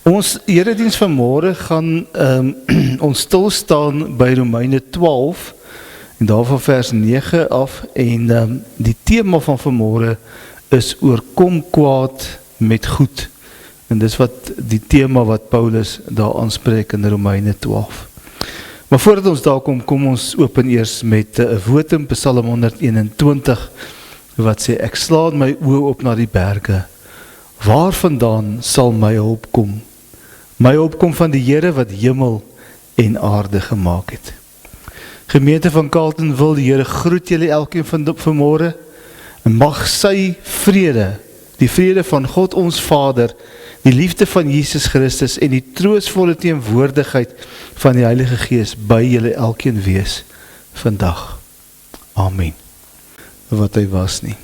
Ons erediens vanmôre gaan ons stilstaan by Romeine 12 en daarvan vers 9 af en die tema van vanmôre is oorkom kwaad met goed. En dis wat die tema wat Paulus daar aanspreek in Romeine 12. Maar voordat ons daar kom ons open eers met 'n wotum, Psalm 121, wat sê, ek slaan my oë op na die berge. Waarvandaan sal my hulp kom? My hulp kom van die Here wat hemel en aarde gemaak het. Gemeente van Carletonville, die Here groet julle elkeen vanmôre en mag sy vrede, die vrede van God ons Vader, die liefde van Jesus Christus en die troostvolle teenwoordigheid van die Heilige Gees by julle elkeen wees vandag. Amen. Wat hy was nie.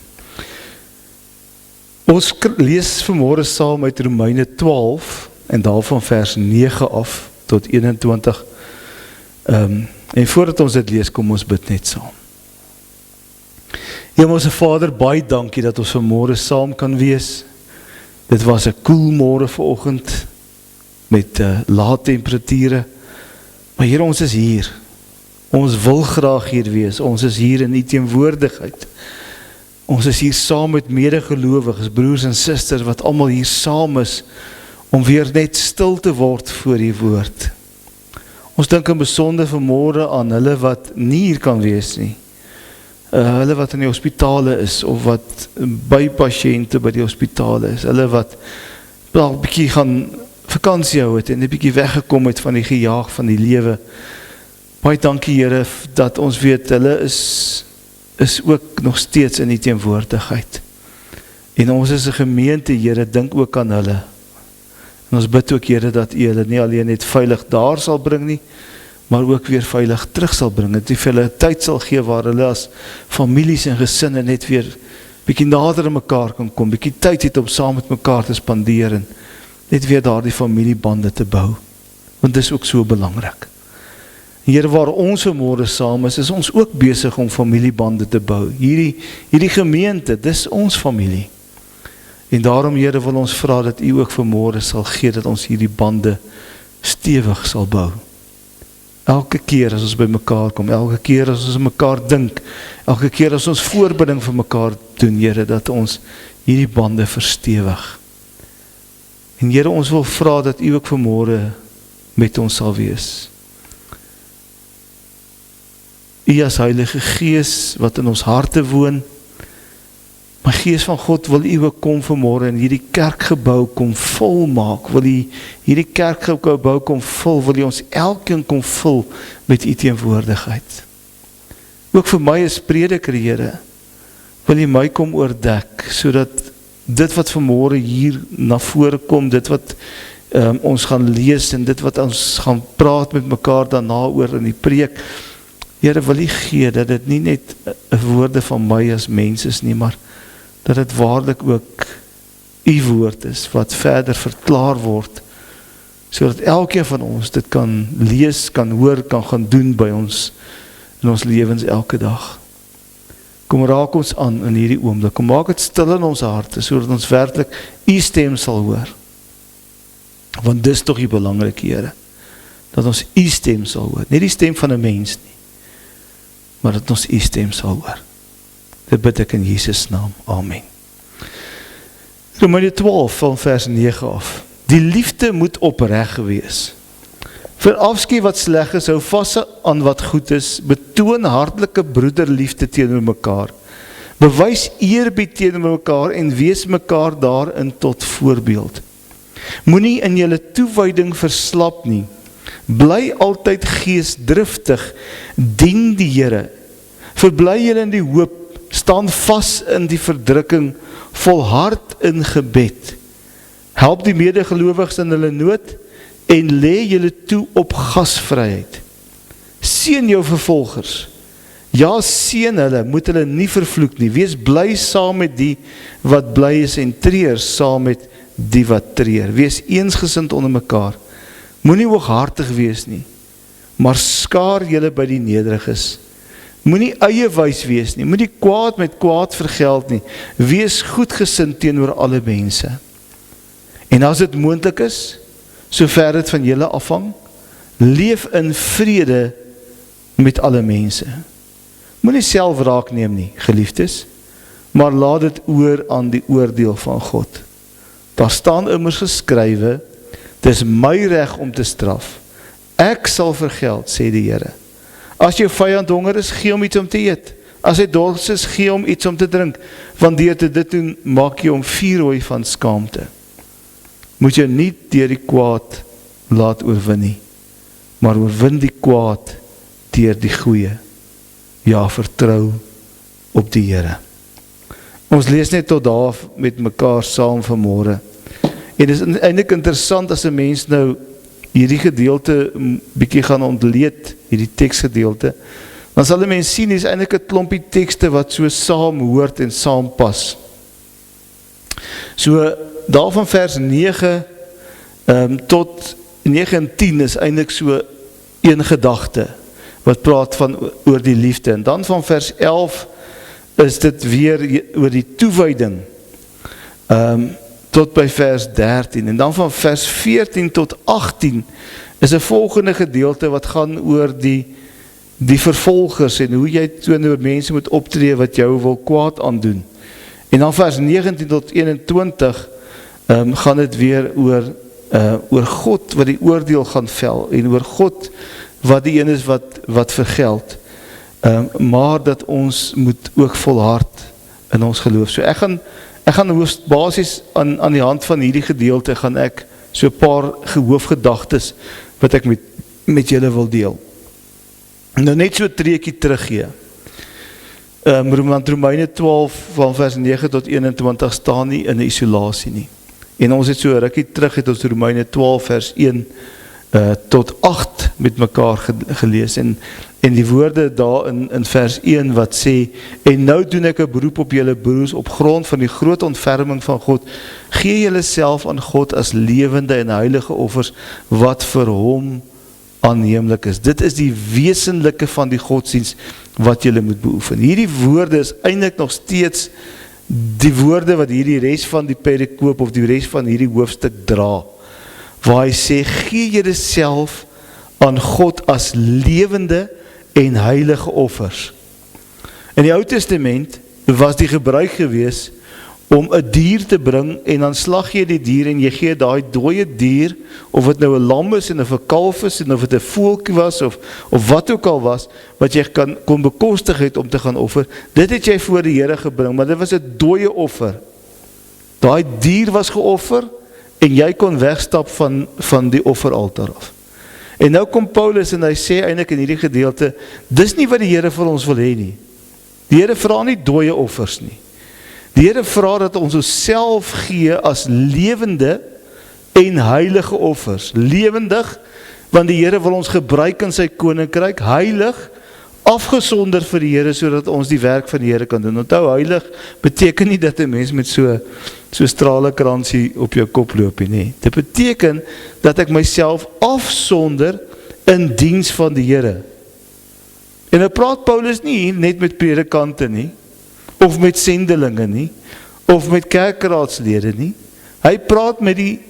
Ons lees vanmôre saam uit Romeine 12 en daarvan vers 9 af tot 21. En voordat ons dit lees, kom ons bid net saam. Hemelse Vader, baie dankie dat ons vanmôre saam kan wees. Dit was 'n koel môre vanoggend met lae temperature. Maar Here, ons is hier. Ons wil graag hier wees. Ons is hier in U teenwoordigheid. Ons is hier saam met medegelowiges, broers en susters, wat almal hier saam is, om weer net stil te word voor U woord. Ons dink in besonder vanmôre aan hulle wat nie hier kan wees nie. Hulle wat in die hospitale is, of wat by pasiënte by die hospitale is. Hulle wat 'n bietjie gaan vakansie hou het en 'n bietjie weggekom het van die gejaag van die lewe. Baie dankie Here dat ons weet, hulle is ook nog steeds in die teenwoordigheid. En ons is 'n gemeente, Here, dink ook aan hulle. En ons bid ook, Here, dat U hulle nie alleen net veilig daar sal bring nie, maar ook weer veilig terug sal bring. Dat U vir hulle tyd sal gee waar hulle as families en gesinne net weer bietjie nader aan mekaar kan kom, bietjie tyd het om saam met mekaar te spandeer en net weer daardie familiebande te bou. Want dit is ook so belangrik. Here, waar ons vanmôre saam is ons ook besig om familiebande te bou. Hierdie gemeente, dis ons familie. En daarom, Here, wil ons vra dat U ook vanmôre sal gee dat ons hierdie bande stewig sal bou. Elke keer as ons by mekaar kom, elke keer as ons aan mekaar dink, elke keer as ons voorbidding vir mekaar doen, Here, dat ons hierdie bande verstewig. En Here, ons wil vra dat U ook vanmôre met ons sal wees. U as Heilige Gees wat in ons harte woon, maar Gees van God, wil U ook kom vanmôre en hierdie kerkgebou kom volmaak, wil U hierdie kerkgebou kom vul, wil U ons elkeen kom vul met U teenwoordigheid. Ook vir my as prediker, Here, wil U my kom oordek, sodat dit wat vanmôre hier na vore kom, dit wat ons gaan lees en dit wat ons gaan praat met mekaar daarna oor in die preek, Here, wil U gee dat dit nie net 'n woorde van my as mens is nie, maar dat dit waarlik ook U woord is, wat verder verklaar word, sodat elkeen van ons dit kan lees, kan hoor, kan gaan doen by ons, in ons lewens elke dag. Kom raak ons aan in hierdie oomblik, kom maak dit stil in ons harte, sodat ons werklik U stem sal hoor. Want dis tog die belangrike, Here, dat ons U stem sal hoor, nie die stem van 'n mens nie, maar dat ons U stem sal hoor. Dit bid ek in Jesus naam. Amen. Romeine 12 van vers 9 af. Die liefde moet opreg wees. Verafskie wat sleg is, hou vas aan wat goed is, betoon hartlike broederliefde teenoor mekaar. Bewys eerbied teenoor mekaar en wees mekaar daarin tot voorbeeld. Moenie in julle toewyding verslap nie. Bly altyd geesdriftig, dien die Here. Verbly julle in die hoop, staan vas in die verdrukking, volhard in gebed. Help die medegelowiges in hulle nood en lê julle toe op gasvryheid. Seën jou vervolgers. Ja, seën hulle, moet hulle nie vervloek nie. Wees bly saam met die wat bly is en treur saam met die wat treur. Wees eensgesind onder mekaar. Moenie hooghartig wees nie, maar skaar julle by die nederiges. Moenie eiewys wees nie, moenie kwaad met kwaad vergeld nie. Wees goedgesind teenoor alle mense. En as dit moontlik is, sover dit van julle afhang. Leef in vrede met alle mense. Moenie self wraak neem nie, geliefdes, maar laat dit oor aan die oordeel van God. Daar staan immers geskrywe, dis my reg om te straf. Ek sal vergeld, sê die Here. As jou vyand honger is, gee hom iets om te eet. As hy dors is, gee hom iets om te drink. Want deur te dit doen, maak jy hom vuurrooi van skaamte. Moet jy nie deur die kwaad laat oorwin nie, maar oorwin die kwaad deur die goeie. Ja, vertrou op die Here. Ons lees net tot daar met mekaar saam vanmôre. En dit is eintlik interessant as 'n mens nou hierdie gedeelte bietjie gaan ontleed, hierdie teksgedeelte, dan sal 'n mens sien, hier is eintlik 'n klompie tekste wat so saam hoort en saam pas. So, daar van vers 9 tot 9 en 10 is eintlik so een gedagte, wat praat van oor die liefde. En dan van vers 11 is dit weer oor die toewyding, tot by vers 13. En dan van vers 14 tot 18 is 'n volgende gedeelte wat gaan oor die vervolgers en hoe jy teenoor mense moet optree wat jou wil kwaad aandoen. En dan vers 19 tot 21 gaan dit weer oor God wat die oordeel gaan vel en oor God wat die een is wat vergeld. Maar dat ons moet ook volhard in ons geloof. So ek gaan basies aan die hand van hierdie gedeelte gaan ek so 'n paar hoofgedagtes wat ek met julle wil deel. Nou net so 'n treetjie teruggee. Want Romeine 12 van vers 9 tot 21 staan nie in 'n isolasie nie. En ons het so 'n rukkie terug het ons Romeine 12 vers 1 tot 8 met mekaar gelees en die woorde daar in vers 1 wat sê, en nou doen ek 'n beroep op julle broers op grond van die groot ontferming van God, gee julle self aan God as lewende en heilige offers wat vir hom aanneemlik is. Dit is die wesenlike van die godsdienst wat julle moet beoefen. Hierdie woorde is eintlik nog steeds die woorde wat hierdie res van die perikoop of die res van hierdie hoofstuk dra, waar hy sê, gee julle self aan God as lewende en heilige offers. In die Ou Testament was die gebruik gewees om 'n dier te bring en dan slag jy die dier en jy gee daai dooie dier, of het nou 'n lam is en of 'n kalf is en of het 'n voeltjie was of wat ook al was, wat jy kon bekostig het om te gaan offer, dit het jy voor die Here gebring, maar dit was 'n dooie offer. Daai dier was geoffer en jy kon wegstap van die offeraltaar af. En nou kom Paulus en hy sê eintlik in hierdie gedeelte, dis nie wat die Here vir ons wil hê nie. Die Here vra nie dooie offers nie. Die Here vra dat ons onsself gee as lewende en heilige offers. Lewendig, want die Here wil ons gebruik in sy koninkryk, heilig, afgesonder vir die Here, sodat ons die werk van die Here kan doen. Onthou, heilig beteken nie dat 'n mens met so stralekransie op jou kop loop nie. Dit beteken dat ek myself afsonder in diens van die Here. En nou praat Paulus nie net met predikante nie, of met sendelinge nie, of met kerkraadslede nie. Hy praat met die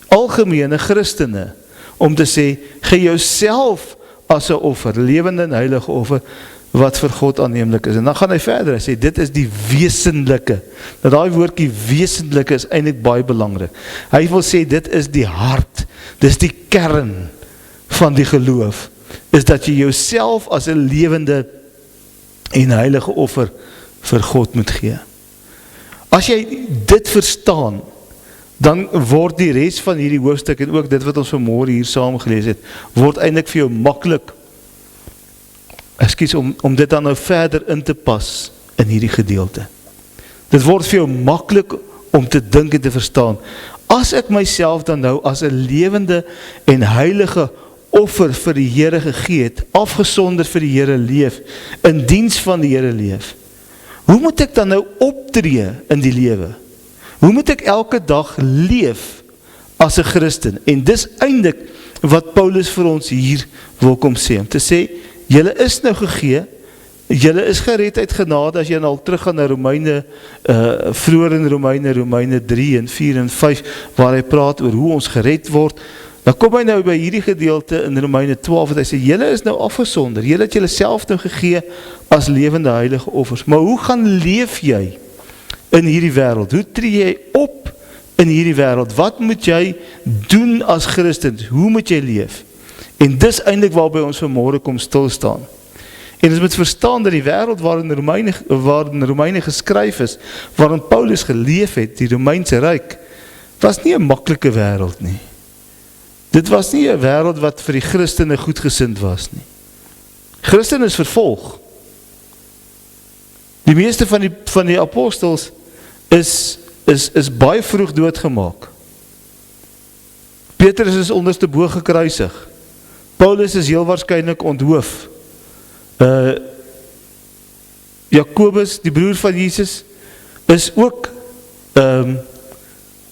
algemene Christene, om te sê, gee jouself as 'n offer, lewende en heilige offer, wat vir God aanneemlik is. En dan gaan hy verder, hy sê, dit is die wesenlike. Nou daai woordjie wesenlike is eintlik baie belangrik. Hy wil sê, dit is die hart, dis die kern van die geloof, is dat jy jouself as 'n lewende en heilige offer vir God moet gee. As jy dit verstaan, dan word die res van hierdie hoofstuk, en ook dit wat ons vanmôre hier saam gelees het, word eintlik vir jou maklik, om dit dan nou verder in te pas in hierdie gedeelte. Dit word vir jou maklik om te dink en te verstaan. As ek myself dan nou as 'n lewende en heilige offer vir die Here gegee het, afgesonder vir die Here leef, in diens van die Here leef, hoe moet ek dan nou optree in die lewe? Hoe moet ek elke dag leef as 'n Christen? En dis eintlik wat Paulus vir ons hier wil kom sê, om te sê, julle is nou gegee, julle is gered uit genade, as jy nou al teruggaan na Romeine, vroeër in Romeine 3 en 4 en 5, waar hy praat oor hoe ons gered word, Dan kom hy nou by hierdie gedeelte in Romeine 12, wat hy sê, julle is nou afgesonder, julle het julle self nou gegee as lewende heilige offers, maar hoe gaan leef jy in hierdie wêreld? Hoe tree jy op in hierdie wêreld? Wat moet jy doen as Christen? Hoe moet jy leef? En dis eintlik waarby ons vanmôre kom stilstaan. En ons moet verstaan dat die wêreld waarin Romeine geskryf is, waarin Paulus geleef het, die Romeinse ryk, was nie 'n maklike wêreld nie. Dit was nie 'n wêreld wat vir die Christene goedgesind was nie. Christene is vervolg. Die meeste van die apostels is baie vroeg doodgemaak. Petrus is onderste bo gekruisig. Paulus is heel waarskynlik onthoof. Jakobus, die broer van Jesus, is ook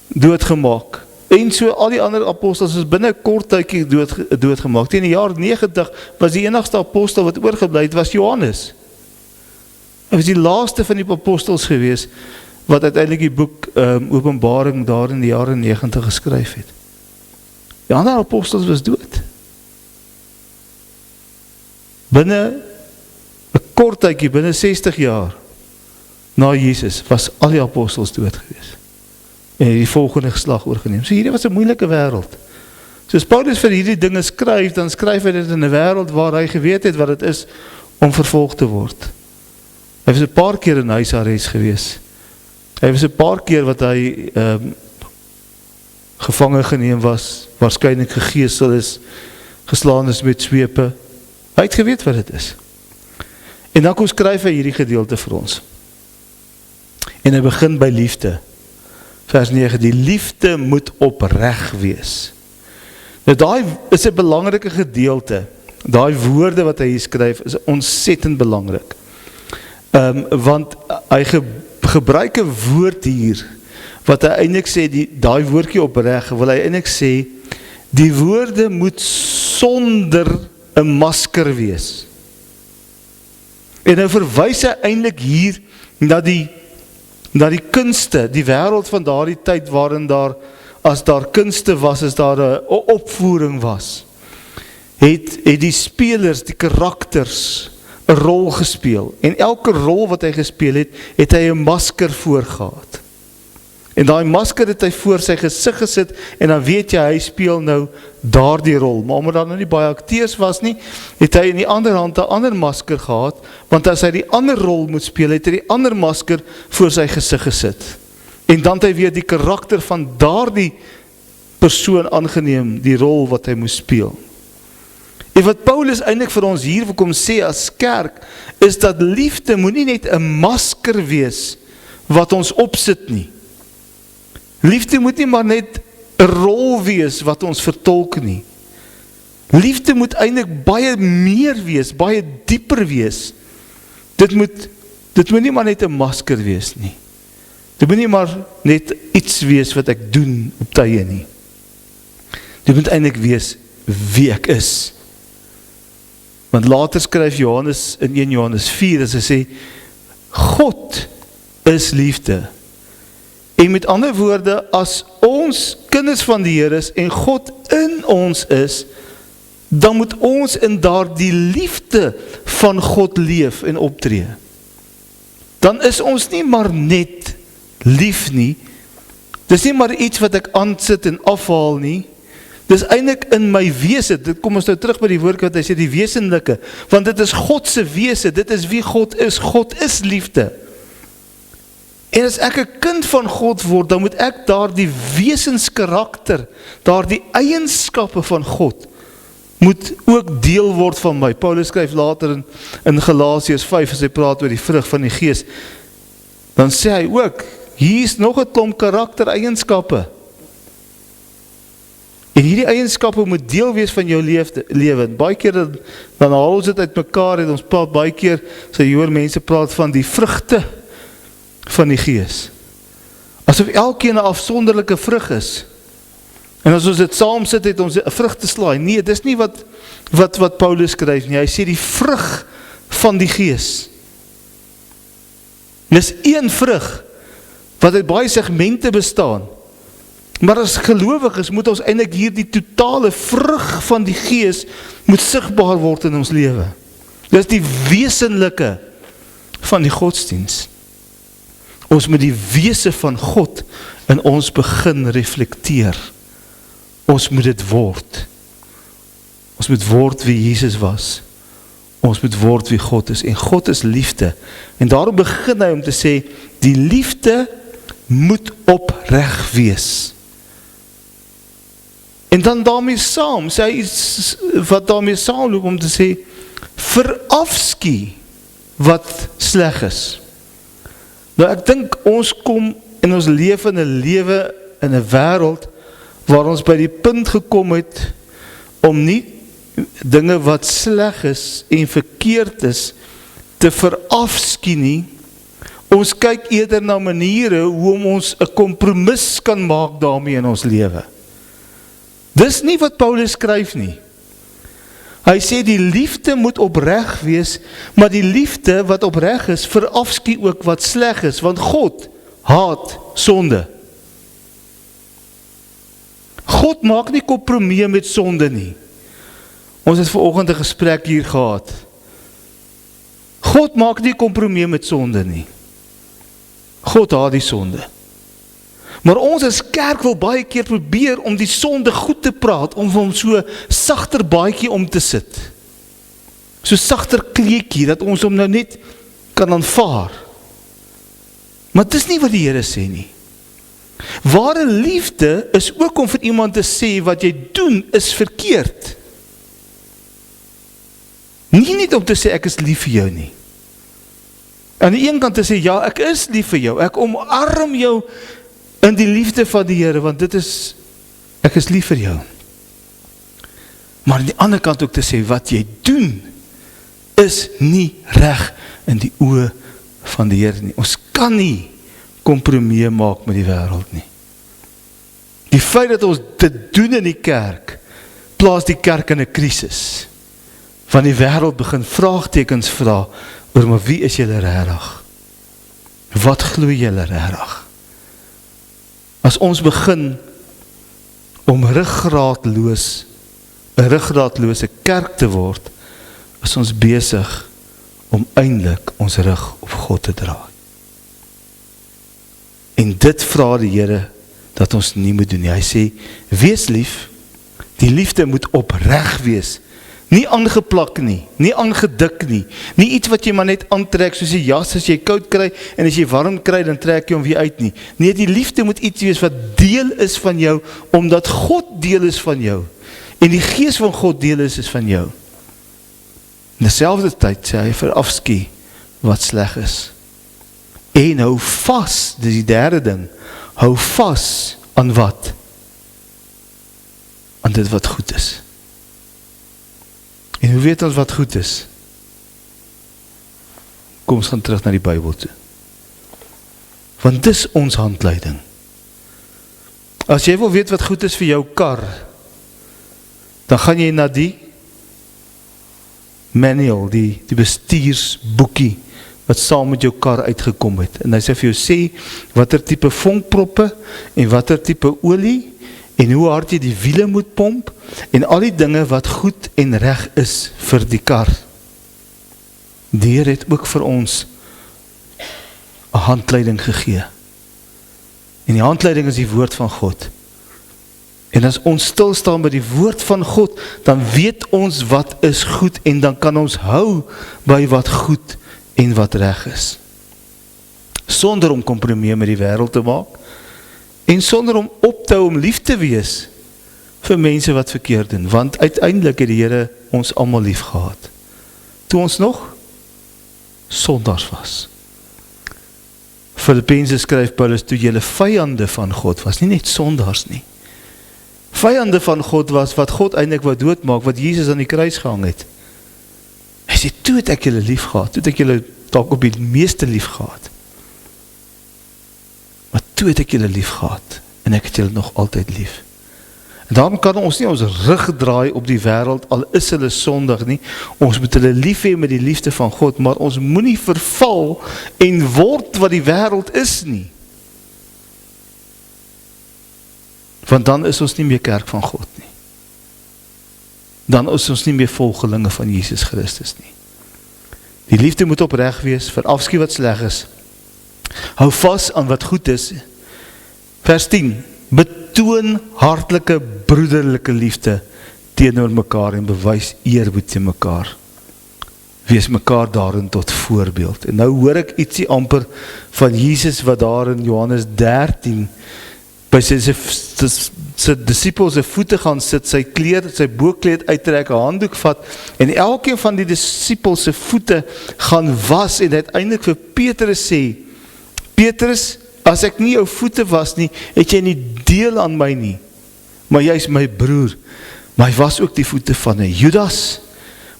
doodgemaak. En so al die ander apostels is binne 'n kort tydjie doodgemaak. Teen die jaar 90 was die enigste apostel wat oorgebly het, was Johannes. Hy was die laaste van die apostels gewees, wat uiteindelik die boek Openbaring daar in die jare 90 geskryf het. Die ander apostels was dood. Binne 'n kort tydjie, binne 60 jaar na Jesus, was al die apostels dood gewees. En die volgende geslag oorgeneem. So hierdie was 'n moeilike wêreld. So as Paulus vir hierdie dinge skryf, dan skryf hy dit in 'n wêreld waar hy geweet het wat dit is om vervolg te word. Hy was 'n paar keer in huisarrest gewees. Hy was 'n paar keer wat hy gevange geneem was, waarskynlik gegeesel is, geslaan is met swepe. Hy het geweet wat dit is. En dan kom skryf hy hierdie gedeelte vir ons. En hy begin by liefde. Vers 9, die liefde moet opreg wees. Nou daai is 'n belangrike gedeelte. Daai woorde wat hy hier skryf is ontsettend belangrik. Want hy gebruik 'n woord hier, wat hy eintlik sê, daai woordjie opreg, wil hy eintlik sê, die woorde moet sonder 'n masker wees. En nou verwys hy eintlik hier na die kunste, die wêreld van daardie tyd waarin as daar kunste was, as daar 'n opvoering was, het die spelers, die karakters 'n rol gespeel. En elke rol wat hy gespeel het, het hy 'n masker voorgehad. En daai masker het hy voor sy gesig gesit, en dan weet jy, hy speel nou daardie rol. Maar omdat daar nou nie baie akteurs was nie, het hy in die ander hand 'n ander masker gehad, want as hy die ander rol moet speel, het hy die ander masker voor sy gesig gesit. En dan het hy weer die karakter van daardie persoon aangeneem, die rol wat hy moes speel. En wat Paulus eintlik vir ons hier wil kom sê as kerk, is dat liefde moet nie net 'n masker wees wat ons opsit nie. Liefde moet nie maar net 'n rol wees wat ons vertolk nie. Liefde moet eintlik baie meer wees, baie dieper wees. Dit moet nie maar net 'n masker wees nie. Dit moet nie maar net iets wees wat ek doen op tye nie. Dit moet eintlik wees wie ek is. Want later skryf Johannes in 1 Johannes 4, as hy sê, God is liefde. En met ander woorde, as ons kinders van die Here is en God in ons is, dan moet ons in daardie liefde van God leef en optree. Dan is ons nie maar net lief nie. Dis nie maar iets wat ek aansit en afhaal nie. Dis eintlik in my wese. Dit kom ons nou terug by die woord wat hy sê, die wesenlike. Want dit is God se wese, dit is wie God is. God is liefde. En as ek 'n kind van God word, dan moet ek daardie wesenskarakter, daardie eienskappe van God, moet ook deel word van my. Paulus skryf later in Galasiërs 5, as hy praat oor die vrug van die Gees, dan sê hy ook, hier is nog 'n klomp karaktereienskappe. En hierdie eienskappe moet deel wees van jou lewe. Baie keer dan haal ons dit uit mekaar, en ons praat baie keer, so jy hoor mense praat van die vrugte van die Gees. Asof elkeen 'n afsonderlike vrug is. En as ons dit saam sit, het ons 'n vrug te slaai. Nee, dis nie wat Paulus skryf nie. Hy sê die vrug van die Gees. Dis een vrug wat uit baie segmente bestaan. Maar as gelowiges moet ons eintlik hier die totale vrug van die Gees moet sigbaar word in ons lewe. Dit is die wesenlike van die godsdiens. Ons moet die wese van God in ons begin reflekteer. Ons moet dit word. Ons moet word wie Jesus was. Ons moet word wie God is. En God is liefde. En daarom begin hy om te sê, die liefde moet opreg wees. En dan daarmee saam, sê hy iets wat daarmee saamloop om te sê, verafskie wat sleg is. Nou ek dink ons kom en ons leef in 'n lewe in 'n wêreld waar ons by die punt gekom het om nie dinge wat sleg is en verkeerd is te verafskie nie. Ons kyk eerder na maniere hoe om ons 'n kompromis kan maak daarmee in ons lewe. Dis nie wat Paulus skryf nie. Hy sê die liefde moet opreg wees, maar die liefde wat opreg is, verafskie ook wat sleg is, want God haat sonde. God maak nie kompromie met sonde nie. Ons het vanoggend 'n gesprek hier gehad. God maak nie kompromie met sonde nie. God haat die sonde. Maar ons as kerk wil baie keer probeer om die sonde goed te praat, om hom so sagter baadjie om te sit. So sagter kleedjie, dat ons hom nou net kan aanvaar. Maar dit is nie wat die Here sê nie. Ware liefde is ook om vir iemand te sê, wat jy doen is verkeerd. Nie net om te sê, ek is lief vir jou nie. Aan die een kant te sê, ja, ek is lief vir jou, ek omarm jou in die liefde van die Here, want dit is, ek is lief vir jou. Maar aan die ander kant ook te sê, wat jy doen, is nie reg in die oë van die Here nie. Ons kan nie kompromie maak met die wêreld nie. Die feit dat ons dit doen in die kerk, plaas die kerk in 'n krisis. Van die wêreld begin vraagtekens vra, oor maar wie is julle regtig? Wat glo julle regtig? As ons begin om 'n ruggraatlose kerk te word, is ons besig om eintlik ons rug op God te draai. En dit vra die Here dat ons nie moet doen nie. Hy sê, wees lief, die liefde moet opreg wees, nie aangeplak nie, nie aangedik nie, nie iets wat jy maar net aantrek, soos die jas as jy koud kry, en as jy warm kry, dan trek jy hom weer uit nie. Nee, die liefde moet iets wees wat deel is van jou, omdat God deel is van jou, en die Gees van God deel is van jou. In dieselfde tyd sê hy, verafskie wat sleg is. En hou vas, dis die derde ding, hou vas aan wat? Aan dit wat goed is. En hoe weet ons wat goed is? Kom, ons gaan terug na die Bybel toe. Want dis ons handleiding. As jy wil weet wat goed is vir jou kar, dan gaan jy na die manual, die bestuursboekie, wat saam met jou kar uitgekom het. En hy sê vir jou sê, watter tipe vonkproppe, en watter tipe olie, en hoe hard jy die wiele moet pomp, en al die dinge wat goed en reg is vir die kar. Die Here het ook vir ons 'n handleiding gegee. En die handleiding is die woord van God. En as ons stil staan by die woord van God, dan weet ons wat is goed, en dan kan ons hou by wat goed en wat reg is. Sonder om kompromie met die wêreld te maak, en sonder om op te hou om lief te wees vir mense wat verkeerd doen, want uiteindelik het die Here ons almal lief gehad, toe ons nog sondaars was. Filippense skryf Paulus, toe julle vyande van God was, nie net sondaars nie. Vyande van God was, wat God eintlik wou doodmaak, wat Jesus aan die kruis gehang het. Hy sê, toe het ek julle lief gehad, toe het ek julle dalk op die meeste lief gehad. Maar toe het ek julle lief gehad, en ek het julle nog altyd lief. En daarom kan ons nie ons rug draai op die wêreld, al is hulle sondig nie. Ons moet hulle lief hê met die liefde van God, maar ons moenie verval en word wat die wêreld is nie. Want dan is ons nie meer kerk van God nie. Dan is ons nie meer volgelinge van Jesus Christus nie. Die liefde moet opreg wees, verafskuw wat sleg is. Hou vas aan wat goed is. Vers 10, betoon hartlike broederlike liefde teenoor mekaar en bewys eerbied teen mekaar. Wees mekaar daarin tot voorbeeld. En nou hoor ek ietsie amper van Jesus wat daar in Johannes 13 by sy disciples se voete gaan sit, sy boekleed uittrek, 'n handdoek vat, en elkeen van die disciples se voete gaan was, en uiteindelik vir Petrus sê, Petrus, as ek nie jou voete was nie, het jy nie deel aan my nie, maar jy is my broer. Maar hy was ook die voete van 'n Judas,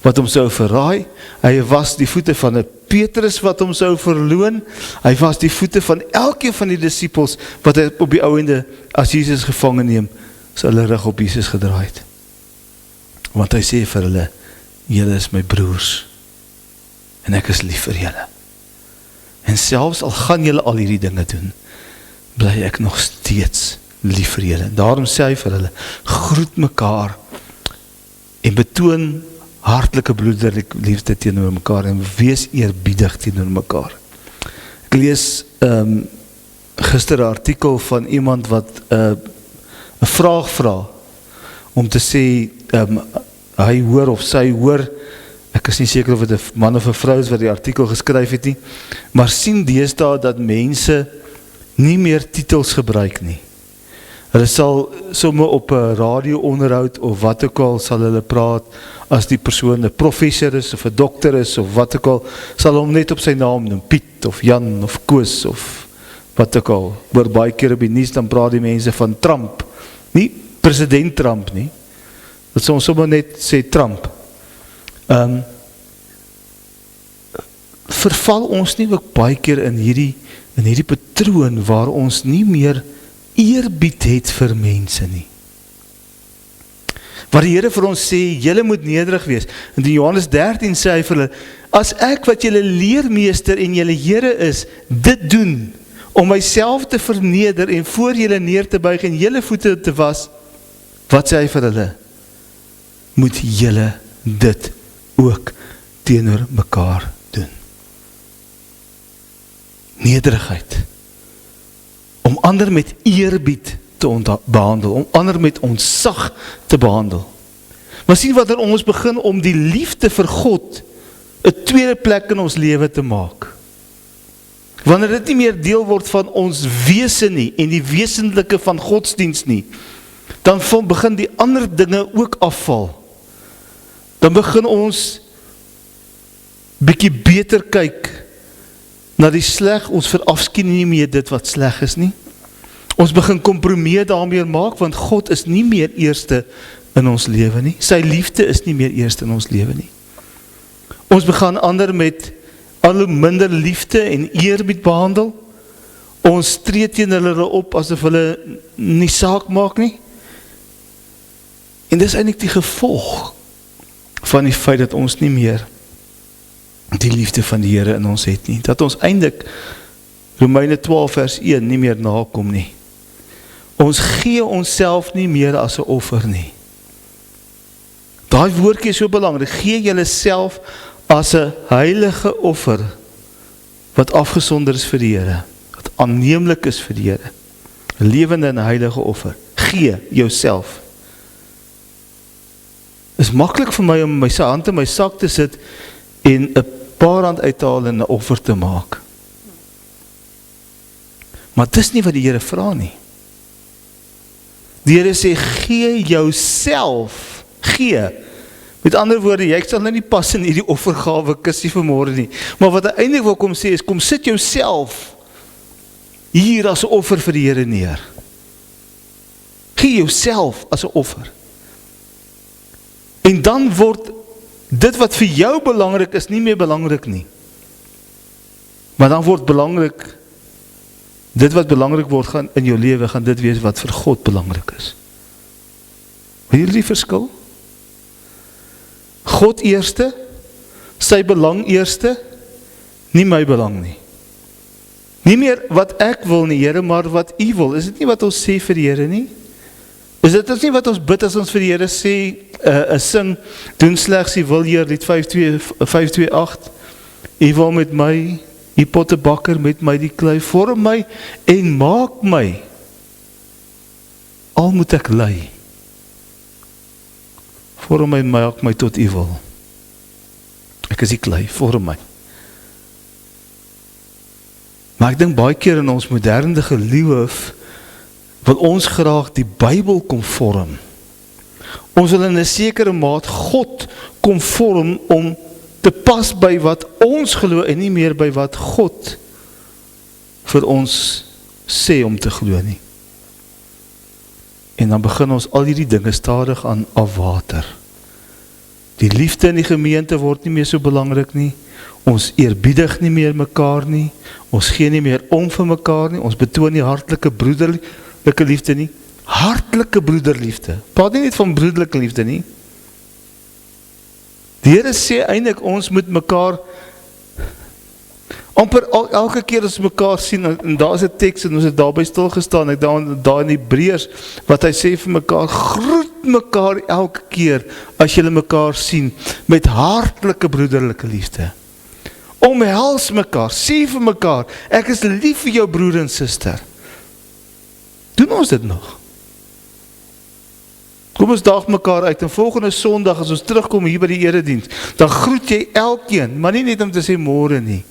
wat hom sou verraai, hy was die voete van 'n Petrus wat hom sou verloon, hy was die voete van elkeen van die disciples, wat hy op die ouende, as Jesus gevangen neem, sal hulle rug op Jesus gedraai het. Want hy sê vir hulle, julle is my broers, en ek is lief vir julle. En selfs al gaan julle al hierdie dinge doen, bly ek nog steeds lief vir julle. Daarom sê hy vir hulle, groet mekaar, en betoon hartlike broederlike liefde teenoor mekaar en wees eerbiedig teenoor mekaar. Ek lees gister 'n artikel van iemand wat 'n vraag vra om te sê hy hoor of sy hoor, ek is nie seker of dit 'n man of 'n vrou is wat die artikel geskryf het nie, maar sien deesdae dat mense nie meer titels gebruik nie. Hulle sal somme op 'n radio-onderhoud of wat ook al sal hulle praat, as die persoon 'n professor is of 'n dokter is of wat ook al, sal hom net op sy naam noem, Piet of Jan of Koos of wat ook al. Hoor baie keer op die nuus, dan praat die mense van Trump, nie president Trump nie, dat sal ons sommer net sê Trump. Verval ons nie ook baie keer in hierdie patroon waar ons nie meer eerbied het vir mense nie. Waar die Here vir ons sê, julle moet nederig wees. En in Johannes 13 sê hy vir hulle, as ek wat julle leermeester en julle Here is, dit doen, om myself te verneder en voor julle neer te buig en julle voete te was, wat sê hy vir hulle? Moet julle dit ook teenoor mekaar doen. Nederigheid. Om ander met eerbied te behandel, om ander met ontzag te behandel. Maar sien wat ons begin om die liefde vir God 'n tweede plek in ons lewe te maak. Wanneer dit nie meer deel word van ons wese nie en die wesenlike van godsdienst nie, dan begin die ander dinge ook afval. Dan begin ons bietjie beter kyk na die sleg, ons verafskuw nie meer dit wat sleg is nie. Ons begin kompromie daarmee maak, want God is nie meer eerste in ons lewe nie. Sy liefde is nie meer eerste in ons lewe nie. Ons begin ander met al hoe minder liefde en eerbied behandel. Ons tree teen hulle op asof hulle nie saak maak nie. En dis eintlik die gevolg van die feit dat ons nie meer die liefde van die Here in ons het nie. Dat ons eintlik Romeine 12 vers 1 nie meer nakom nie. Ons gee onsself nie meer as 'n offer nie. Daai woordjie is so belangrik. Gee julle self as 'n heilige offer wat afgesonder is vir die Here, wat aanneemlik is vir die Here. 'n Lewende en heilige offer. Gee jouself. Is maklik vir my om my hand in my sak te sit en 'n paar rand uit te haal en 'n offer te maak. Maar dis nie wat die Here vra nie. Die Here sê, gee jouself, gee. Met ander woorde, jy sal nou nie pas in hierdie offergawe kussie vanmôre nie. Maar wat hy eintlik wil kom sê is, kom sit jouself hier as 'n offer vir die Here neer. Gee jouself as 'n offer. En dan word dit wat vir jou belangrik is, nie meer belangrik nie. Maar dan word belangrik, dit wat belangrik word gaan in jou lewe, gaan dit wees wat vir God belangrik is. Weet julle die verskil? God eerste, sy belang eerste, nie my belang nie. Nie meer wat ek wil nie, Here, maar wat U wil. Is dit nie wat ons sê vir die Here nie? Is dit nie wat ons bid as ons vir die Here sê, sing, doen slegs die wil Heer, lied 528, U wil met my, U pottebakker met my die klei, vorm my en maak my, al moet ek ly, vorm my en maak my tot U wil. Ek is die klei, vorm my. Maar ek dink baie keer in ons moderne geloof, wil ons graag die Bybel kom vorm. Ons wil in 'n sekere maat God kom vorm om te pas by wat ons glo en nie meer by wat God vir ons sê om te glo nie. En dan begin ons al hierdie dinge stadig aan afwater. Die liefde in die gemeente word nie meer so belangrik nie. Ons eerbiedig nie meer mekaar nie. Ons gee nie meer om vir mekaar nie. Ons betoon nie hartlike broederlike liefde nie. Hartlike broederliefde. Praat nie net van broederlike liefde nie. Die Here sê eintlik ons moet mekaar amper elke keer as mekaar sien, en daar is 'n teks en ons het daarby stilgestaan, ek daar in Hebreërs, wat hy sê vir mekaar, groet mekaar elke keer as julle mekaar sien, met hartlike broederlike liefde. Omhels mekaar, sê vir mekaar, ek is lief vir jou broer en suster. Doen ons dit nog? Kom ons daag mekaar uit, en volgende Sondag, as ons terugkom hier by die erediens, dan groet jy elkeen, maar nie net om te sê môre nie.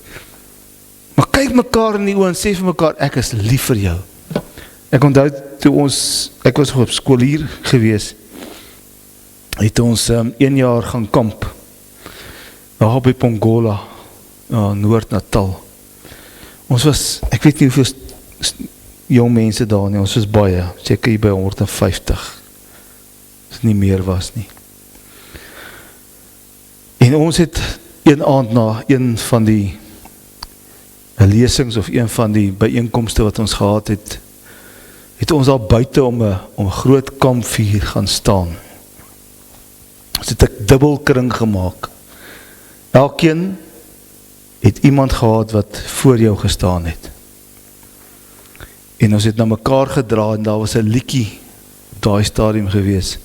Maar kyk mekaar in die oë en sê vir mekaar, ek is lief vir jou. Ek onthou toe ek was op skool hier gewees, het ons 1 jaar gaan kamp, daar op die Pongola, Noord-Natal. Ons was, ek weet nie hoeveel jong mense daar nie, ons was baie, seker hier by 150, as nie meer was nie. En ons het een aand na een van die lesings of een van die byeenkomste wat ons gehad het, het ons al buite om 'n groot kampvuur gaan staan. Ons het 'n dubbelkring gemaak. Elkeen het iemand gehad wat voor jou gestaan het. En ons het na mekaar gedra en daar was 'n liedjie op daai stadium gewees.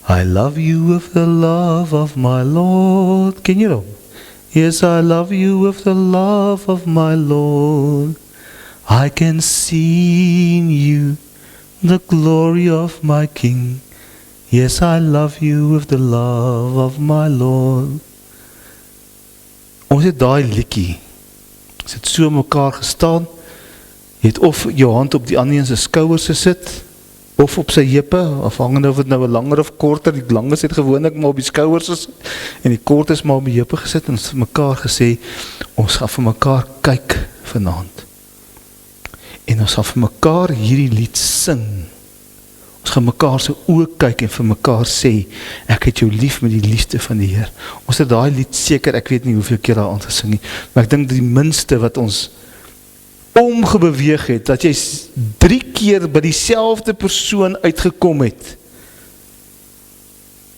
I love you with the love of my Lord. Ken jy hom? Yes, I love you with the love of my Lord. I can see in you the glory of my King. Yes, I love you with the love of my Lord. Ons het daai liedjie, ons het so mekaar gestaan, jy het of jou hand op die ander se skouers gesit, of op sy heupe, afhangende of het nou 'n langer of korter, die langes het gewoonlik maar op die skouers gesit, en die kort is maar op die heupe gesit, en ons het vir mekaar gesê, ons gaan vir mekaar kyk vanaand, en ons gaan vir mekaar hierdie lied sing, ons gaan mekaar se oë kyk en vir mekaar sê, ek het jou lief met die liefde van die Heer. Ons het daai lied seker, ek weet nie hoeveel keer daar aan gesing nie, maar ek dink die minste wat ons omgebeweeg het, dat jy 3 keer by dieselfde persoon uitgekom het.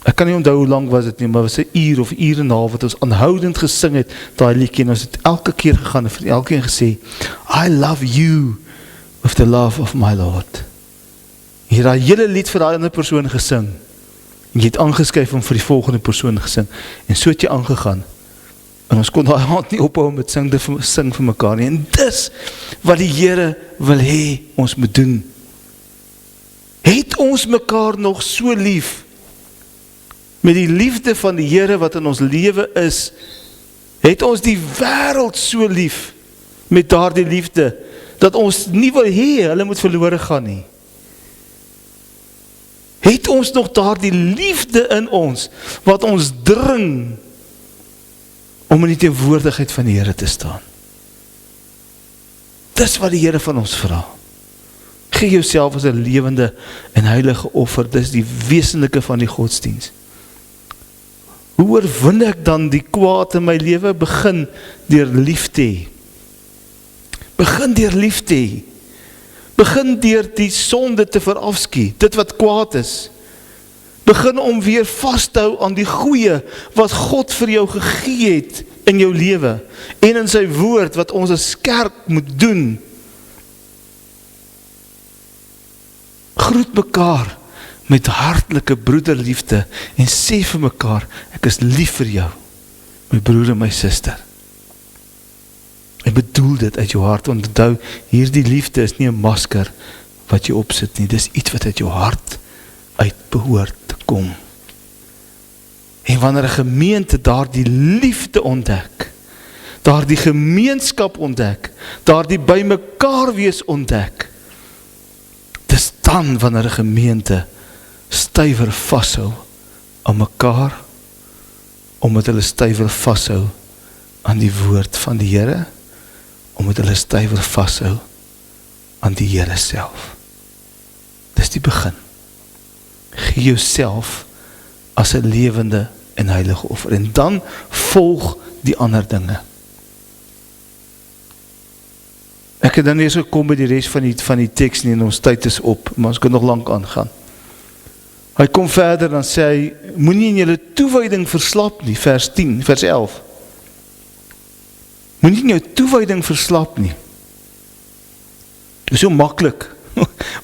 Ek kan nie onthou hoe lang was dit nie, maar het was 'n uur of uur en 'n half wat ons aanhoudend gesing het, daai liedjie, en ons het elke keer gegaan en vir elkeen gesê, I love you with the love of my Lord. Jy het daai hele lied vir daai ander persoon gesing, en jy het aangeskuif om vir die volgende persoon gesing, en so het jy aangegaan. En ons kon daai hand nie ophou met sing vir mekaar nie. En dis wat die Here wil hê ons moet doen. Het ons mekaar nog so lief, met die liefde van die Here wat in ons lewe is, het ons die wêreld so lief, met daardie liefde, dat ons nie wil hê hulle moet verlore gaan nie. Het ons nog daardie liefde in ons, wat ons dring, om in die teenwoordigheid van die Here te staan. Dis wat die Here van ons vra. Gee jouself as 'n lewende en heilige offer, dis die wesenlike van die godsdiens. Hoe oorwin ek dan die kwaad in my lewe? Begin deur lief te hê. Begin deur lief te hê. Begin deur die sonde te verafskie, dit wat kwaad is. Begin om weer vas te hou aan die goeie wat God vir jou gegee het in jou lewe en in sy woord wat ons as kerk moet doen. Groet mekaar met hartlike broederliefde en sê vir mekaar, ek is lief vir jou, my broer en my suster. En bedoel dit uit jou hart, want onthou, hierdie liefde is nie 'n masker wat jy opsit nie, dis iets wat uit jou hart uit behoort te kom. En wanneer 'n gemeente daardie liefde ontdek, daardie gemeenskap ontdek, daardie by mekaar wees ontdek, dis dan wanneer 'n gemeente stywer vashou aan mekaar, omdat hulle stywer vashou aan die woord van die Here, omdat hulle stywer vashou aan die Here self. Dis die begin. Gee jouself as 'n lewende en heilige offer, en dan volg die ander dinge. Ek het dan eers gekom by die res van die teks nie, en ons tyd is op, maar ons kan nog lank aangaan. Hy kom verder, dan sê hy, moenie in julle toewyding verslap nie, vers 10, vers 11. Moenie in jou toewyding verslap nie. Dit is so maklik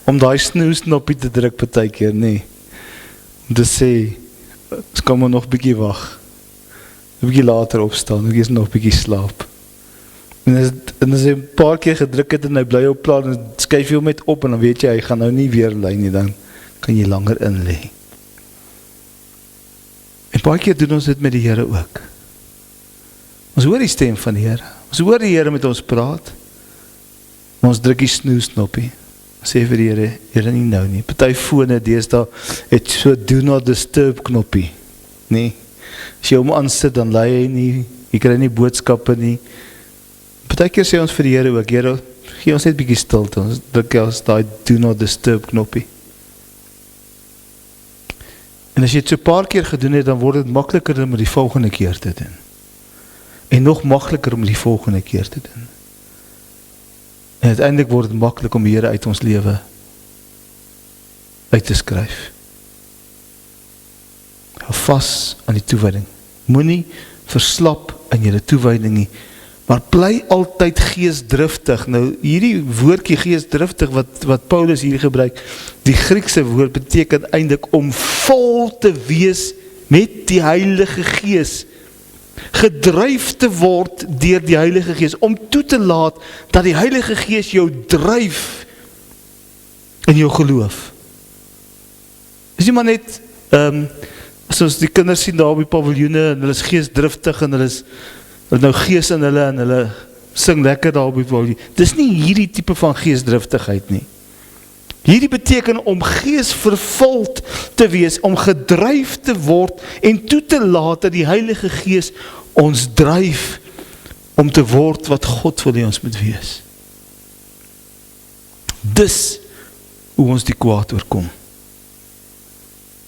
om daai snoesknoppie te druk partykeer, nee. Om te sê, ons kan maar nog bietjie wag, 'n bietjie later opstaan, ek is nog bietjie slaap. En as hy 'n paar keer gedruk het en hy bly op plan, dan skuif jy hom net op en dan weet jy, hy gaan nou nie weer lê nie, dan kan jy langer in lê. En baie keer doen ons dit met die Here ook. Ons hoor die stem van die Here. Ons hoor die Here met ons praat, maar ons druk die snoesknoppie. Sê vir die Here, Here nie nou nie. Party fone deesdae het so do not disturb knoppie. Nee. As jy hom aansit, dan lei hy nie, jy kry nie boodskappe nie. Party keer sê ons vir die Here ook, Here, gee ons net bietjie stilte, ons druk ons daai do not disturb knoppie. En as jy dit so 'n paar keer gedoen het, dan word dit makliker om die volgende keer te doen. En nog makliker om die volgende keer te doen. En uiteindelik word het maklik om die Here uit ons lewe uit te skryf. Hou vas aan die toewyding. Moenie verslap in julle toewyding nie, maar bly altyd geesdriftig. Nou, hierdie woordjie geesdriftig wat Paulus hier gebruik, die Griekse woord beteken eintlik om vol te wees met die Heilige Gees. Gedryf te word deur die Heilige Gees, om toe te laat dat die Heilige Gees jou dryf in jou geloof. Is nie maar net, soos die kinders sien daar op die paviljoene, en hulle is geesdriftig, en hulle nou gees in hulle, en hulle sing lekker daar op die paviljoen. Dis nie hierdie tipe van geesdriftigheid nie. Hierdie beteken om geesvervuld te wees, om gedryf te word en toe te laat dat die Heilige Gees ons dryf om te word wat God wil hê ons moet wees. Dis hoe ons die kwaad oorkom.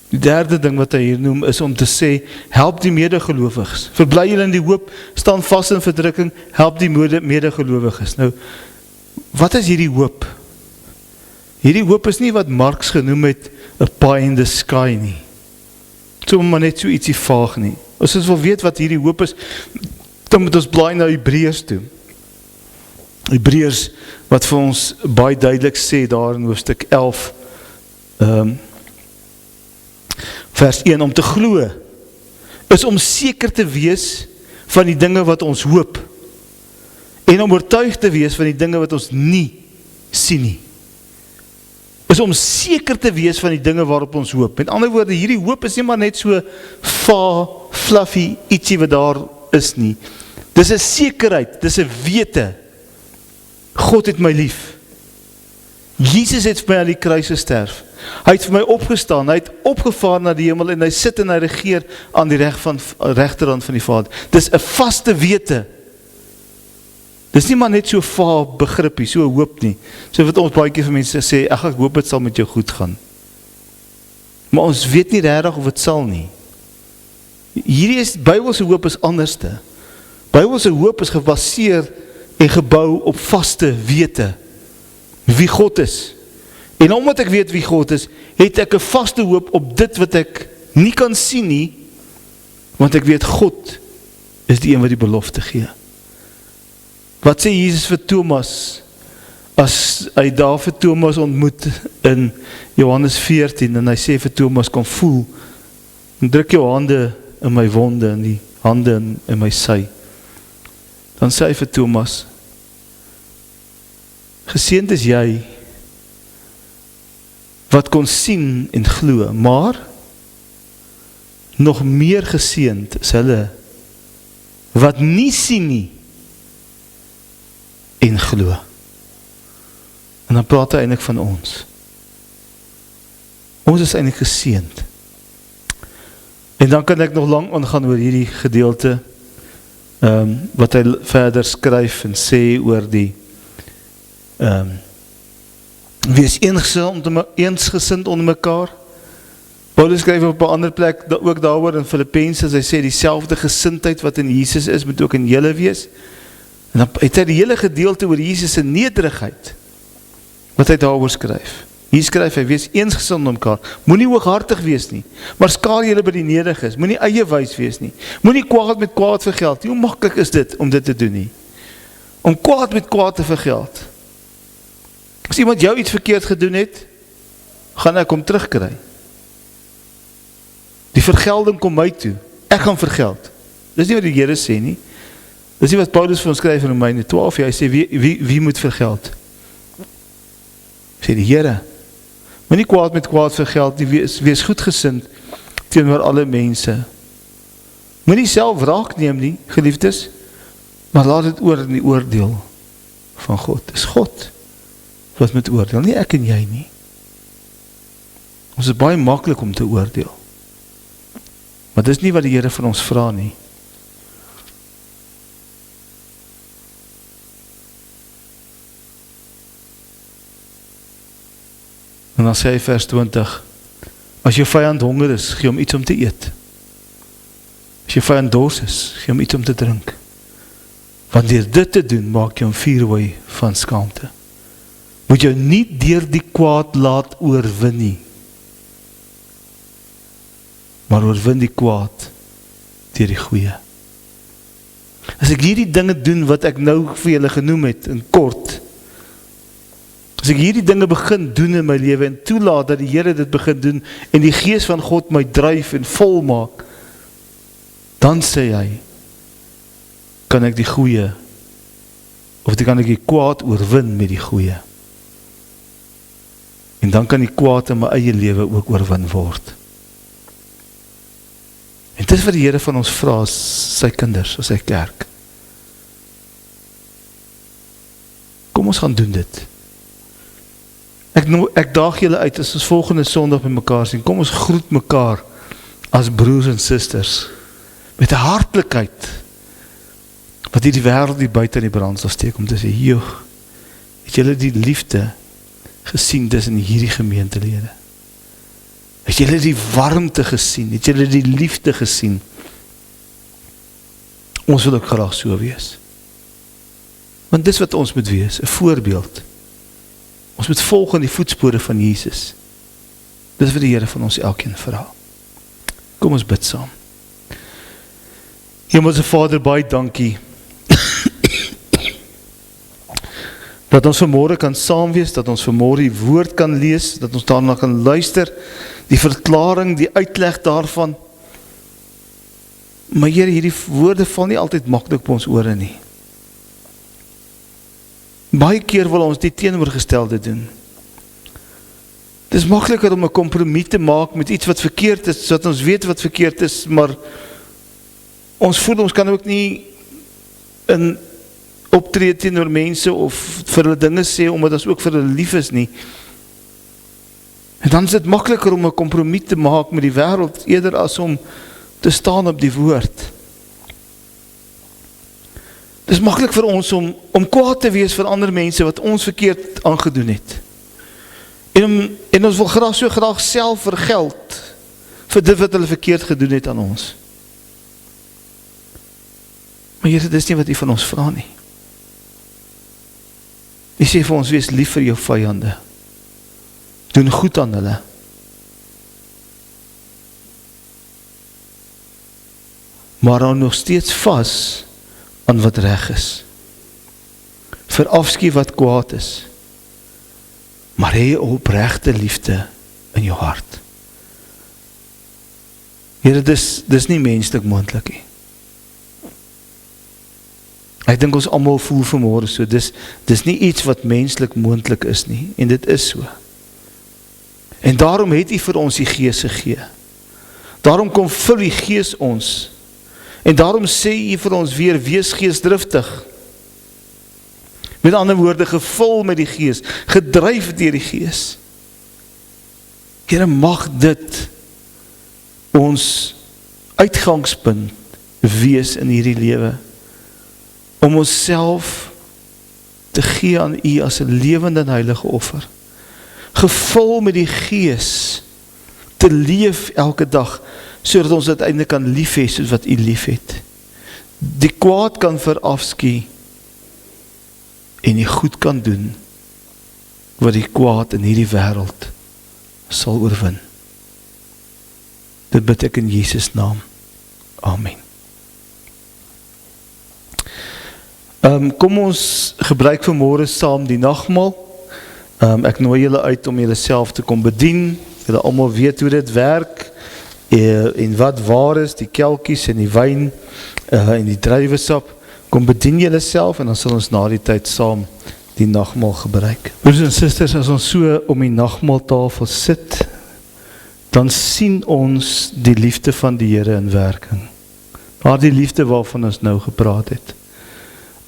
Die derde ding wat hy hier noem is om te sê, help die medegelowiges. Verbly julle in die hoop, staan vas in verdrukking, help die medegelowiges. Nou, wat is hierdie hoop? Hierdie hoop is nie wat Marx genoem het, a pie in the sky nie. So maar net so ietsie vaag nie. As ons wil weet wat hierdie hoop is, dan moet ons blaai na Hebreërs toe. Hebreërs wat vir ons baie duidelik sê daar in hoofstuk 11, vers 1, om te glo, is om seker te wees van die dinge wat ons hoop, en om oortuig te wees van die dinge wat ons nie sien nie. Is om seker te wees van die dinge waarop ons hoop. Met ander woorde, hierdie hoop is nie maar net so fluffy ietsie wat daar is nie. Dis 'n sekerheid, dis 'n wete. God het my lief. Jesus het vir my aan die kruis gesterf. Hy het vir my opgestaan, hy het opgevaar na die hemel en hy sit en hy regeer aan die regterhand van die Vader. Dis 'n vaste wete. Dis nie maar net so vaag begripie, so hoop nie. So wat ons baie keer vir mense sê, ek hoop dit sal met jou goed gaan. Maar ons weet nie regtig of dit sal nie. Hierdie is, Bybelse hoop is anderste. Bybelse hoop is gebaseer en gebou op vaste wete. Wie God is. En omdat ek weet wie God is, het ek 'n vaste hoop op dit wat ek nie kan sien nie, want ek weet God is die een wat die belofte gee. Wat sê Jesus vir Thomas, as hy daar vir Thomas ontmoet in Johannes 14, en hy sê vir Thomas, kom voel, en druk jou hande in my wonde, en die hande in my sy. Dan sê hy vir Thomas, geseënd is jy, wat kon sien en glo, maar nog meer geseënd is hulle, wat nie sien nie, en glo. En dan praat hy eintlik van ons. Ons is eintlik geseënd. En dan kan ek nog lang aangaan oor hierdie gedeelte, wat hy verder skryf en sê oor die wees eensgesind onder mekaar. Paulus skryf op 'n ander plek ook daaroor in Filippense, hy sê dieselfde gesindheid wat in Jesus is, moet ook in julle wees. En dan het hy die hele gedeelte oor Jesus se nederigheid, wat hy daaroor skryf. Hier skryf hy, wees eensgesind onder mekaar, moenie hooghartig wees nie, maar skaar julle by die nederig is, moenie eie wys wees nie, moenie kwaad met kwaad vergeld. Hoe maklik is dit om dit te doen nie? Om kwaad met kwaad te vergeld. As iemand jou iets verkeerd gedoen het, gaan ek hom terugkry. Die vergelding kom my toe. Ek gaan vergeld. Dis nie wat die Here sê nie. Dis nie wat Paulus vir ons skryf in Romeine 12. Hy sê, wie moet vergeld? Sê die Here. Moenie kwaad met kwaad vergeld, wees goedgesind teenoor alle mense. Moenie self wraak neem nie, geliefdes, maar laat dit oor in die oordeel van God. Dis God wat moet oordeel, nie ek en jy nie. Ons is baie maklik om te oordeel. Maar dis nie wat die Here van ons vra nie. En dan sê hy vers 20, as jou vyand honger is, gee hom iets om te eet. As jou vyand dors is, gee hom iets om te drink. Want deur dit te doen, maak jy hom vuurwy van skaamte. Moet jou nie deur die kwaad laat oorwin nie, maar oorwin die kwaad deur die goeie. As ek hierdie dinge doen wat ek nou vir julle genoem het, in kort, as ek hierdie dinge begin doen in my lewe en toelaat dat die Here dit begin doen en die Gees van God my dryf en volmaak, dan sê hy, kan ek die goeie, of kan ek die kwaad oorwin met die goeie. En dan kan die kwaad in my eie lewe ook oorwin word. En dit is wat die Here van ons vra as sy kinders, as sy kerk. Kom ons gaan doen dit. Ek daag julle uit, as ons volgende Sondag by mekaar sien, kom ons groet mekaar as broers en susters, met 'n hartlikheid, wat hierdie wêreld die buite in die brand sal steek, om te sê, joh, het julle die liefde gesien tussen hierdie gemeentelede? Het julle die warmte gesien? Het julle die liefde gesien? Ons wil ook graag so wees. Want dis wat ons moet wees, 'n voorbeeld. Ons moet volg in die voetspore van Jesus. Dis wat die Here van ons elkeen vra. Kom ons bid saam. Hemelse Vader, baie dankie dat ons vanmôre kan saam wees, dat ons vanmôre die woord kan lees, dat ons daarna kan luister, die verklaring, die uitleg daarvan. Maar Here, hierdie woorde val nie altyd maklik op ons ore nie. Baie keer wil ons die teenoorgestelde doen. Het is makliker om 'n kompromie te maak met iets wat verkeerd is, sodat ons weet wat verkeerd is, maar ons voel ons kan ook nie in optree teenoor mense of vir hulle dinge sê, omdat ons ook vir hulle lief is nie. En dan is dit makliker om 'n kompromie te maak met die wêreld, eerder as om te staan op die woord. Het is maklik vir ons om kwaad te wees vir ander mense wat ons verkeerd aangedoen het. En ons wil graag so graag self vergeld vir dit wat hulle verkeerd gedoen het aan ons. Maar Here, dit is nie wat U van ons vra nie. U sê vir ons, wees lief vir jou vyande. Doen goed aan hulle. Maar hou nog steeds vas aan wat reg is. Verafskie wat kwaad is. maar hê 'n opregte liefde in jou hart. Here, dis nie menslik moontlik nie. Ek dink ons almal voel vanmôre so, dis nie iets wat menslik moontlik is nie, en dit is so. En daarom het U vir ons die Gees gegee. Daarom kom vul die Gees ons, en daarom sê U vir ons weer, wees geesdriftig. Met ander woorde, gevul met die Gees, gedryf deur die Gees. Here, mag dit ons uitgangspunt wees in hierdie lewe, om onsself te gee aan U as 'n lewende en heilige offer, gevul met die Gees, te leef elke dag, sodat ons uiteindelik kan lief hê soos wat U lief het. Die kwaad kan verafskie, en die goed kan doen, wat die kwaad in hierdie wêreld sal oorwin. Dit bid ek in Jesus naam. Amen. Kom ons gebruik vanmôre saam die nagmaal. Ek nooi julle uit om julle self te kom bedien. Julle almal weet hoe dit werk, en wat waar is, die kelkies en die wyn, en die druiwesap. Kom bedien julle self, en dan sal ons na die tyd saam die nagmaal gebruik. Broers en susters, as ons so om die nagmaaltafel sit, dan sien ons die liefde van die Here in werking. Die liefde waarvan ons nou gepraat het.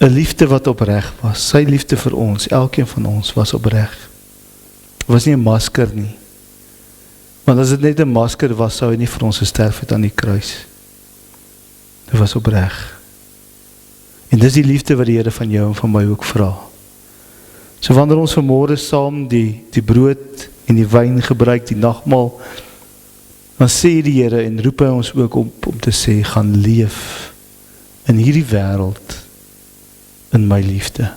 'n liefde wat opreg was. Sy liefde vir ons, elkeen van ons was opreg. Het was nie 'n masker nie. Want as dit net 'n masker was, sou hy nie vir ons gesterf het aan die kruis. Dit was opreg. En dis die liefde wat die Here van jou en van my ook vra. So wanneer ons vanmôre saam die brood en die wyn gebruik, die nagmaal, dan sê die Here en roep hy ons ook om te sê, gaan leef in hierdie wêreld in my liefde.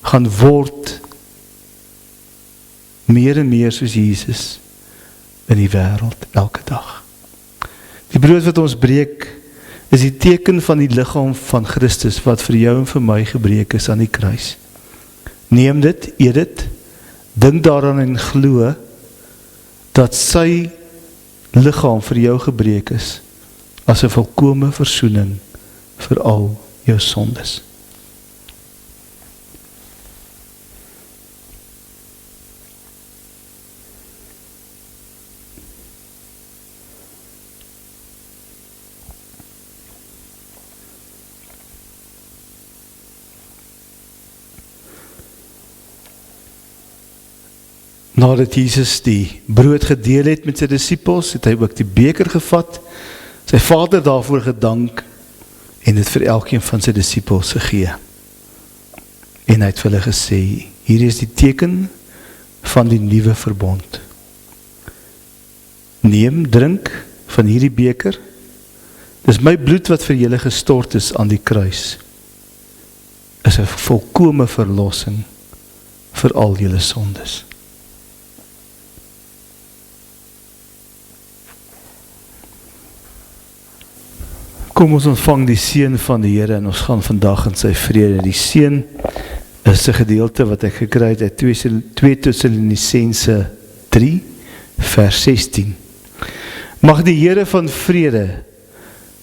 Gaan word meer en meer soos Jesus in die wêreld elke dag. Die brood wat ons breek is die teken van die liggaam van Christus wat vir jou en vir my gebreek is aan die kruis. Neem dit, eet dit, dink daaraan en glo dat sy liggaam vir jou gebreek is as 'n volkome versoening vir al jou sondes. Nadat Jesus die brood gedeel het met sy disippels, het hy ook die beker gevat, sy Vader daarvoor gedank, en het vir elkeen van sy disippels gegee. En hy het vir hulle gesê, hier is die teken van die nuwe verbond. Neem, drink van hierdie beker, dis my bloed wat vir julle gestort is aan die kruis, is 'n volkome verlossing vir al julle sondes. Kom ons ontvang die seën van die Here en ons gaan vandag in sy vrede. Die seën is 'n gedeelte wat ek gekry het uit 2 Tessalonisense 3 vers 16. Mag die Here van vrede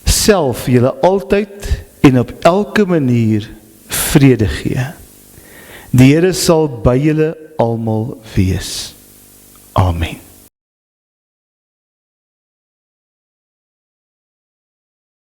self julle altyd en op elke manier vrede gee. Die Here sal by julle almal wees. Amen.